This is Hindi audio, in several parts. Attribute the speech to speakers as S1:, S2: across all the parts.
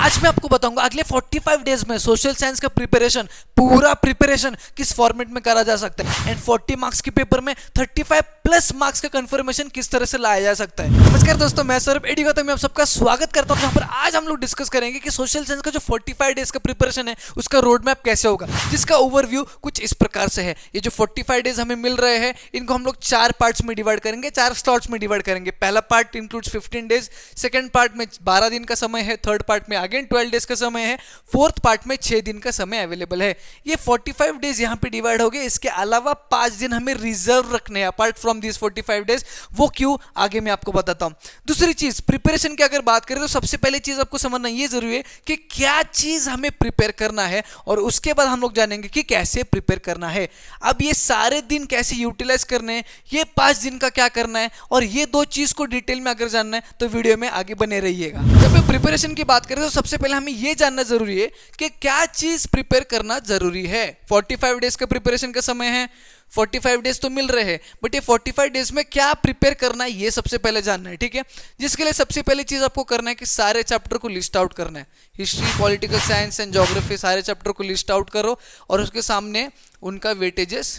S1: आज मैं आपको बताऊंगा अगले 45 डेज में सोशल साइंस का प्रिपरेशन, पूरा प्रिपरेशन किस फॉर्मेट में करा जा सकता है एंड 40 मार्क्स के पेपर में 35 प्लस मार्क्स का कंफर्मेशन किस तरह से लाया जा सकता है। नमस्कार दोस्तों, मैं सौरभ एडीगौतम में आप सबका स्वागत करता हूं। जहां पर आज हम लोग डिस्कस करेंगे कि सोशल साइंस का जो 45 डेज का प्रिपरेशन है उसका रोड मैप कैसे होगा, जिसका ओवरव्यू कुछ इस प्रकार से है। ये जो 45 डेज हमें मिल रहे हैं इनको हम लोग 4 पार्ट्स में डिवाइड करेंगे, 4 स्लॉट्स में डिवाइड करेंगे। पहला part includes 15 days, second part में 12 दिन का समय है, थर्ड पार्ट में अगेन 12 डेज का समय है, फोर्थ पार्ट में 6 दिन का समय अवेलेबल है। ये 45 डेज यहाँ पे डिवाइड हो गए। इसके अलावा 5 दिन हमें रिजर्व रखने हैं अपार्ट फ्रॉम दिस 45 डेज। वो क्यों, आगे मैं आपको बताता हूँ। दूसरी चीज, प्रिपरेशन की अगर बात करें तो सबसे पहले चीज आपको समझना ये जरूरी है कि क्या चीज हमें प्रिपेयर करना है, और उसके बाद हम लोग जानेंगे कि कैसे प्रिपेयर करना है। अब ये सारे दिन कैसे यूटिलाइज करने हैं, ये 5 दिन का क्या करना है, और ये 2 चीज को डिटेल में अगर जानना है तो वीडियो में आगे बने रहिएगा। जब मैं प्रिपरेशन की बात करें तो सबसे पहले हमें यह जानना जरूरी है कि क्या चीज प्रिपेयर करना जरूरी है। 45 डेज का प्रिपरेशन का समय है, 45 डेज तो मिल रहे हैं, बट ये 45 डेज में क्या प्रिपेयर करना है ये सबसे पहले जानना है, ठीक है। जिसके लिए सबसे पहली चीज आपको करना है कि सारे चैप्टर को लिस्ट आउट करना है। History, political science and geography, सारे चैप्टर को लिस्ट आउट करो और उसके सामने उनका वेटेजेस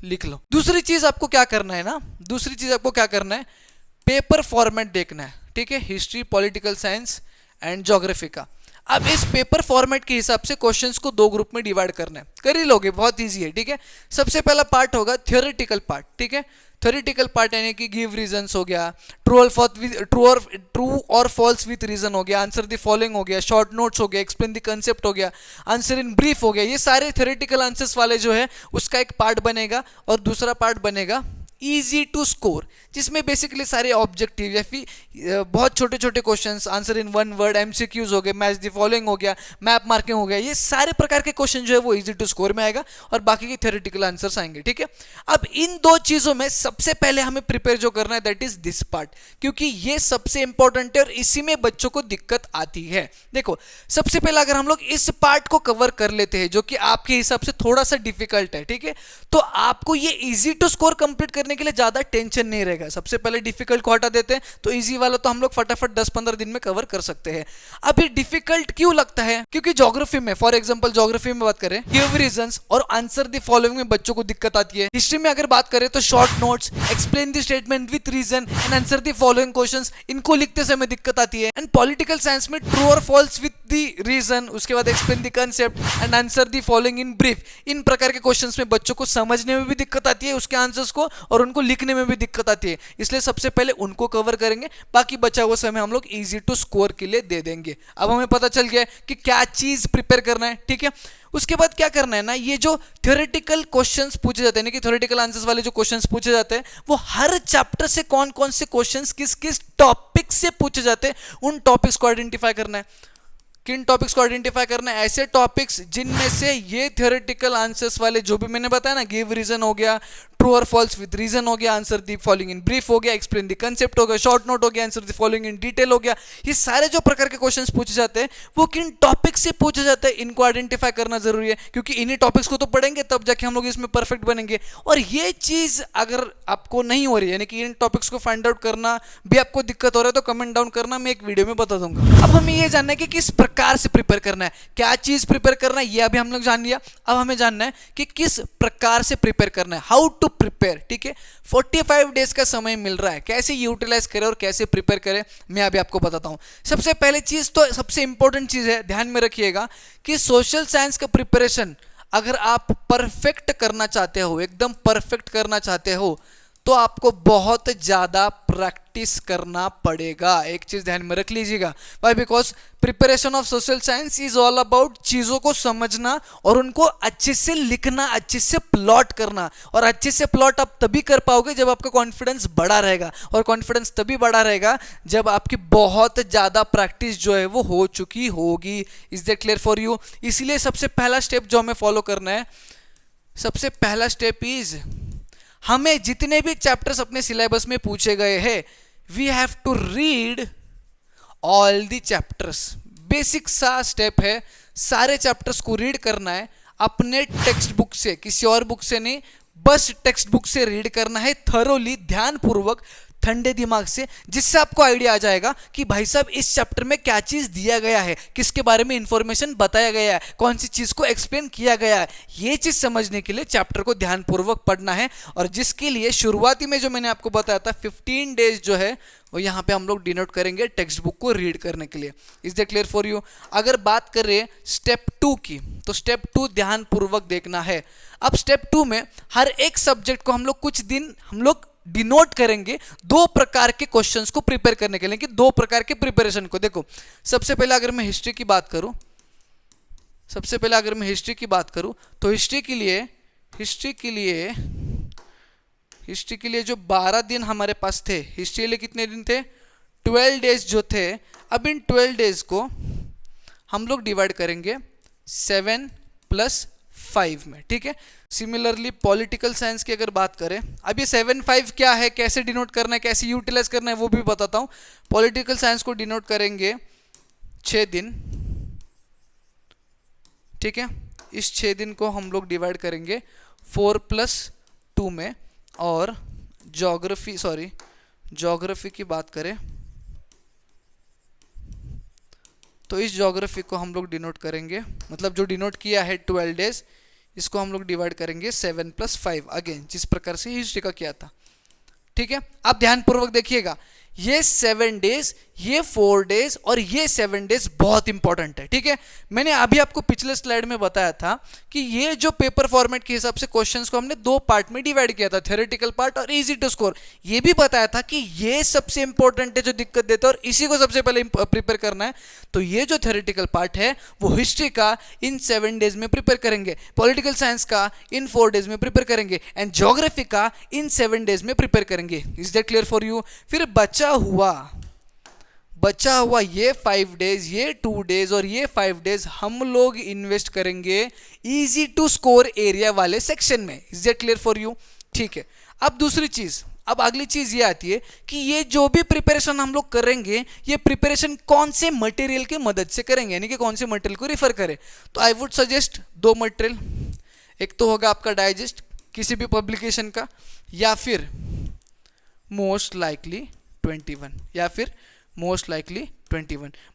S1: लिख लो। दूसरी चीज आपको क्या करना है ना, दूसरी चीज आपको क्या करना है, पेपर फॉर्मेट देखना है, ठीक है। History, political science and geography का। अब इस पेपर फॉर्मेट के हिसाब से क्वेश्चंस को 2 ग्रुप में डिवाइड करना है। कर ही लोगे, बहुत इजी है, ठीक है। सबसे पहला पार्ट होगा थ्योरेटिकल पार्ट, ठीक है। थ्योरेटिकल पार्ट यानी कि गिव रीजंस हो गया, ट्रू और फॉल्स विथ रीजन हो गया, आंसर द फॉलोइंग हो गया, शॉर्ट नोट्स हो गया, एक्सप्लेन द कंसेप्ट हो गया, आंसर इन ब्रीफ हो गया। ये सारे थ्योरेटिकल आंसर्स वाले जो है उसका एक पार्ट बनेगा। और दूसरा पार्ट बनेगा इजी टू स्कोर, जिसमें बेसिकली सारे ऑब्जेक्टिव या फिर बहुत छोटे छोटे questions, answer in 1 word, MCQs हो गए, मैच द फॉलोइंग हो गया, मैप मार्किंग हो गया, ये सारे प्रकार के क्वेश्चन जो है वो इजी टू स्कोर में आएगा और बाकी के थ्योरेटिकल आंसर्स आएंगे, ठीक है। अब इन 2 चीजों में सबसे पहले हमें प्रिपेयर जो करना है दैट इज दिस पार्ट, क्योंकि ये सबसे इंपॉर्टेंट है और इसी में बच्चों को दिक्कत आती है। देखो, सबसे पहले अगर हम लोग इस पार्ट को कवर कर लेते हैं जो कि आपके हिसाब से थोड़ा सा डिफिकल्ट है, ठीक है, तो आपको ये इजी टू स्कोर कंप्लीट करने के लिए ज्यादा टेंशन नहीं रहेगा। सबसे पहले डिफिकल्ट को हटा देते हैं तो इजी वाला तो हम लोग फटाफट 10-15 दिन में कवर कर सकते हैं। अब ये डिफिकल्ट क्यों लगता है, क्योंकि ज्योग्राफी में, फॉर एग्जांपल ज्योग्राफी में बात करें, गिव रीजंस और आंसर द फॉलोइंग में बच्चों को दिक्कत आती है। हिस्ट्री में अगर बात करें तो short notes, explain the statement with reason and answer the following questions, इनको लिखते समय दिक्कत आती है। एंड पॉलिटिकल साइंस में ट्रू और फॉल्स विद द रीजन, उसके बाद explain the concept and answer the following in brief, इन प्रकार के क्वेश्चंस में बच्चों को समझने में भी दिक्कत आती है उसके आंसर्स को, और उनको लिखने में भी दिक्कत आती है। इसलिए सबसे पहले उनको कवर करेंगे, बाकी बचा हुआ समय हम लोग इजी टू स्कोर के लिए दे देंगे। अब हमें पता चल गया कि क्या चीज प्रिपेयर करना है, ठीक है। उसके बाद क्या करना है ना, ये जो थ्योरेटिकल क्वेश्चंस पूछे जाते हैं ना, कि थ्योरेटिकल आंसर्स वाले जो क्वेश्चंस पूछे जाते हैं वो हर चैप्टर से कौन कौन से क्वेश्चंस किस किस टॉपिक से पूछे जाते हैं, उन टॉपिक्स को आइडेंटिफाई करना है। किन टॉपिक्स को आइडेंटिफाई करना है, ऐसे टॉपिक्स जिनमें से ये थ्योरेटिकल आंसर्स वाले जो भी मैंने बताया ना, गिव रीजन हो गया, ट्रू और फॉल्स विद रीजन हो गया, answer the following in brief हो गया, एक्सप्लेन द कंसेप्ट हो गया, शॉर्ट नोट हो गया, answer the following in detail हो गया, ये सारे जो प्रकार के क्वेश्चंस पूछे जाते हैं वो किन टॉपिक से पूछे जाते हैं, इनको आइडेंटिफाई करना जरूरी है, क्योंकि इन्हीं टॉपिक्स को तो पढ़ेंगे तब जाके हम लोग इसमें परफेक्ट बनेंगे। और ये चीज अगर आपको नहीं हो रही है, यानी कि इन टॉपिक्स को फाइंड आउट करना भी आपको दिक्कत हो रहा है, तो कमेंट डाउन करना, मैं एक वीडियो में बता दूंगा। अब हमें ये जानना है कि किस प्रकार से प्रिपेयर करना है, क्या चीज प्रिपेयर करना है, ये अभी हम लोग जान लिया। अब हमें जानना है कि किस प्रकार से प्रिपेयर करना है, हाउ टू प्रिपेयर, ठीक है। 45 डेज का समय मिल रहा है, कैसे यूटिलाइज करें और कैसे प्रिपेयर करें मैं अभी आपको बताता हूं। सबसे पहले चीज, तो सबसे इंपॉर्टेंट चीज है, ध्यान में रखिएगा कि सोशल साइंस का प्रिपरेशन अगर आप परफेक्ट करना चाहते हो, एकदम परफेक्ट करना चाहते हो, तो आपको बहुत ज्यादा प्रैक्टिस करना पड़ेगा। एक चीज ध्यान में रख लीजिएगा, why, because preparation of social science is all about चीजों को समझना और उनको अच्छे से लिखना, अच्छे से प्लॉट करना। और अच्छे से प्लॉट आप तभी कर पाओगे जब आपका कॉन्फिडेंस बड़ा रहेगा, और कॉन्फिडेंस तभी बड़ा रहेगा जब आपकी बहुत ज्यादा प्रैक्टिस जो है वो हो चुकी होगी। Is that clear for you? इसलिए सबसे पहला स्टेप जो हमें फॉलो करना है, सबसे पहला स्टेप इज, हमें जितने भी चैप्टर्स अपने सिलेबस में पूछे गए हैं, we have to read all the chapters. Basic सा स्टेप है, सारे चैप्टर्स को रीड करना है अपने टेक्स्ट बुक से, किसी और बुक से नहीं, बस टेक्स्ट बुक से रीड करना है थरोली, ध्यानपूर्वक, ठंडे दिमाग से, जिससे आपको आइडिया आ जाएगा कि भाई साहब इस चैप्टर में क्या चीज़ दिया गया है, किसके बारे में इंफॉर्मेशन बताया गया है, कौन सी चीज़ को एक्सप्लेन किया गया है। ये चीज़ समझने के लिए चैप्टर को ध्यानपूर्वक पढ़ना है, और जिसके लिए शुरुआती में जो मैंने आपको बताया था 15 डेज जो है वो यहाँ पे हम लोग डिनोट करेंगे टेक्स्ट बुक को रीड करने के लिए। Is that clear for you? अगर बात कर रहे हैं स्टेप 2 की, तो स्टेप 2 ध्यानपूर्वक देखना है। अब स्टेप 2 में हर एक सब्जेक्ट को हम लोग कुछ दिन हम लोग डिनोट करेंगे 2 प्रकार के क्वेश्चंस को प्रिपेयर करने के लिए, कि 2 प्रकार के प्रिपरेशन को। देखो, सबसे पहले अगर मैं हिस्ट्री की बात करूं, तो हिस्ट्री के लिए जो 12 दिन हमारे पास थे, हिस्ट्री के लिए कितने दिन थे? 12 डेज जो थे। अब इन 12 डेज को हम लोग डिवाइड करेंगे 7 + 5 में, ठीक है। सिमिलरली पॉलिटिकल साइंस की अगर बात करें, अब ये 7-5 क्या है, कैसे डिनोट करना है, कैसे यूटिलाइज करना है, वो भी बताता हूँ। पॉलिटिकल साइंस को डिनोट करेंगे 6 दिन, ठीक है। इस 6 दिन को हम लोग डिवाइड करेंगे 4 + 2 में। और ज्योग्राफी की बात करें तो इस ज्योग्राफी को हम लोग डिनोट करेंगे, मतलब जो डिनोट किया है 12 डेज, इसको हम लोग डिवाइड करेंगे 7 + 5, अगेन जिस प्रकार से हिस्ट्री का किया था, ठीक है। आप ध्यानपूर्वक देखिएगा, ये 7 डेज, ये 4 डेज और ये 7 डेज बहुत इंपॉर्टेंट है, ठीक है। मैंने अभी आपको पिछले स्लाइड में बताया था कि ये जो पेपर फॉर्मेट के हिसाब से क्वेश्चंस को हमने 2 पार्ट में डिवाइड किया था, थ्योरेटिकल पार्ट और इजी टू स्कोर। ये भी बताया था कि ये सबसे इंपॉर्टेंट है, जो दिक्कत देता है, और इसी को सबसे पहले प्रिपेयर करना है। तो ये जो थ्योरेटिकल पार्ट है वो हिस्ट्री का इन 7 डेज में प्रिपेयर करेंगे, पॉलिटिकल साइंस का इन 4 डेज में प्रिपेयर करेंगे, एंड ज्योग्राफी का इन 7 डेज में प्रिपेयर करेंगे। Is that clear for you? फिर बचा हुआ ये 5 डेज, ये 2 डेज और ये 5 डेज हम लोग इन्वेस्ट करेंगे इजी टू स्कोर एरिया वाले सेक्शन में। Is that clear for you? ठीक है। अब अगली चीज ये आती है कि ये जो भी प्रिपरेशन हम लोग करेंगे, ये प्रिपरेशन कौन से मटेरियल की मदद से करेंगे, यानी कि कौन से मटेरियल को रिफर करें। तो आई वुड सजेस्ट 2 मटेरियल, एक तो होगा आपका डाइजेस्ट किसी भी पब्लिकेशन का, या फिर मोस्ट लाइकली 21,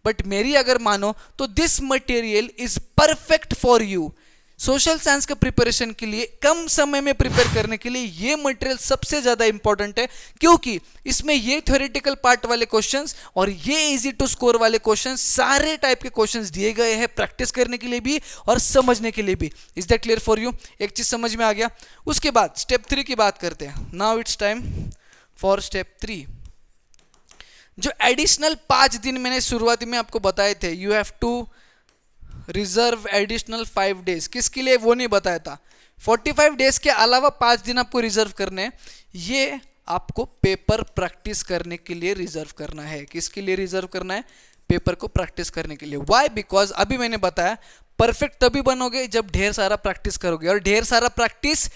S1: बट मेरी अगर मानो तो this material is perfect for you. Social science के प्रिपरेशन के लिए, कम समय में प्रिपेयर करने के लिए ये मटेरियल सबसे ज्यादा इंपॉर्टेंट है, क्योंकि इसमें ये थ्योरेटिकल पार्ट वाले क्वेश्चंस और ये इजी टू स्कोर वाले क्वेश्चंस, सारे टाइप के क्वेश्चंस दिए गए हैं प्रैक्टिस करने के लिए भी और समझने के लिए भी। Is that clear for you? एक चीज समझ में आ गया। उसके बाद स्टेप 3 की बात करते हैं। Now it's time for step 3। जो एडिशनल 5 दिन मैंने शुरुआती में आपको बताए थे, you have to reserve additional 5 days, किसके लिए वो नहीं बताया था। 45 डेज के अलावा 5 दिन आपको रिजर्व करने हैं। ये आपको पेपर प्रैक्टिस करने के लिए रिजर्व करना है। किसके लिए रिजर्व करना है? पेपर को प्रैक्टिस करने के लिए। व्हाई? बिकॉज अभी मैंने बताया परफेक्ट तभी बनोगे जब ढेर सारा प्रैक्टिस करोगे, और ढेर सारा प्रैक्टिस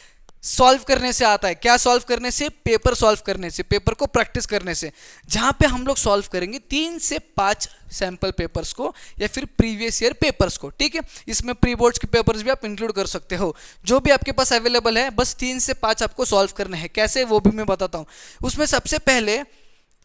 S1: सॉल्व करने से आता है। क्या सॉल्व करने से? पेपर सॉल्व करने से, पेपर को प्रैक्टिस करने से। जहां पे हम लोग सॉल्व करेंगे 3 से 5 सैंपल पेपर्स को, या फिर प्रीवियस ईयर पेपर्स को, ठीक है। इसमें प्री बोर्ड्स के पेपर्स भी आप इंक्लूड कर सकते हो, जो भी आपके पास अवेलेबल है। बस 3 से 5 आपको सॉल्व करने हैं। कैसे, वो भी मैं बताता हूं। उसमें सबसे पहले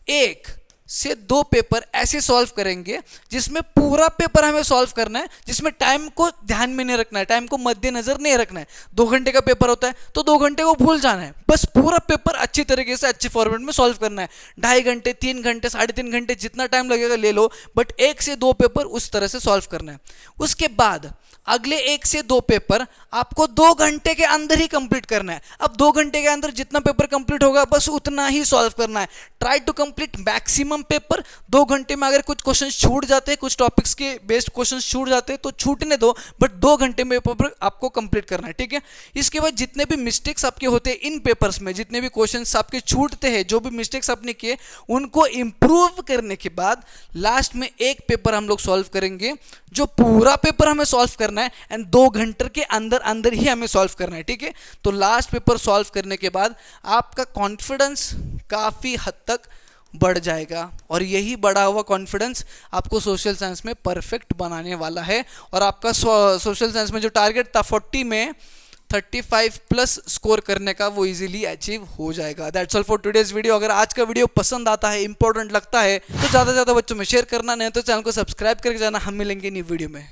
S1: 1 से 2 पेपर ऐसे सॉल्व करेंगे जिसमें पूरा पेपर हमें सॉल्व करना है, जिसमें टाइम को ध्यान में नहीं रखना है, टाइम को मद्देनजर नहीं रखना है। 2 घंटे का पेपर होता है तो 2 घंटे को भूल जाना है, बस पूरा पेपर अच्छी तरीके से अच्छे फॉर्मेट में सॉल्व करना है। 2.5 घंटे, 3 घंटे, 3.5 घंटे, जितना टाइम लगेगा ले लो, बट 1 से 2 पेपर उस तरह से सॉल्व करना है। उसके बाद अगले 1 से 2 पेपर आपको 2 घंटे के अंदर ही कंप्लीट करना है। अब 2 घंटे के अंदर जितना पेपर कंप्लीट होगा बस उतना ही सॉल्व करना है। Try to complete maximum paper. 2 घंटे में अगर कुछ क्वेश्चन छूट जाते हैं, कुछ टॉपिक्स के बेस्ड क्वेश्चन छूट जाते हैं तो छूटने दो, बट 2 घंटे में पेपर आपको कंप्लीट करना है, ठीक है। इसके बाद जितने भी मिस्टेक्स आपके होते हैं इन पेपर्स में, जितने भी क्वेश्चन आपके छूटते हैं, जो भी मिस्टेक्स आपने किए उनको इंप्रूव करने के बाद लास्ट में 1 पेपर हम लोग सॉल्व करेंगे, जो पूरा पेपर हमें सॉल्व करना है, एंड 2 घंटे के अंदर अंदर ही हमें सॉल्व करना है, ठीक है। तो लास्ट पेपर सॉल्व करने के बाद आपका कॉन्फिडेंस काफी हद तक बढ़ जाएगा, और यही बढ़ा हुआ कॉन्फिडेंस आपको सोशल साइंस में परफेक्ट बनाने वाला है। और आपका सोशल साइंस में जो टारगेट था 40 में 35 प्लस स्कोर करने का वो इजीली अचीव हो जाएगा। That's all for today's video. अगर आज का वीडियो पसंद आता है, इंपॉर्टेंट लगता है तो ज़्यादा से ज़्यादा बच्चों में शेयर करना, नहीं तो चैनल को सब्सक्राइब करके जाना। हम मिलेंगे न्यू वीडियो में।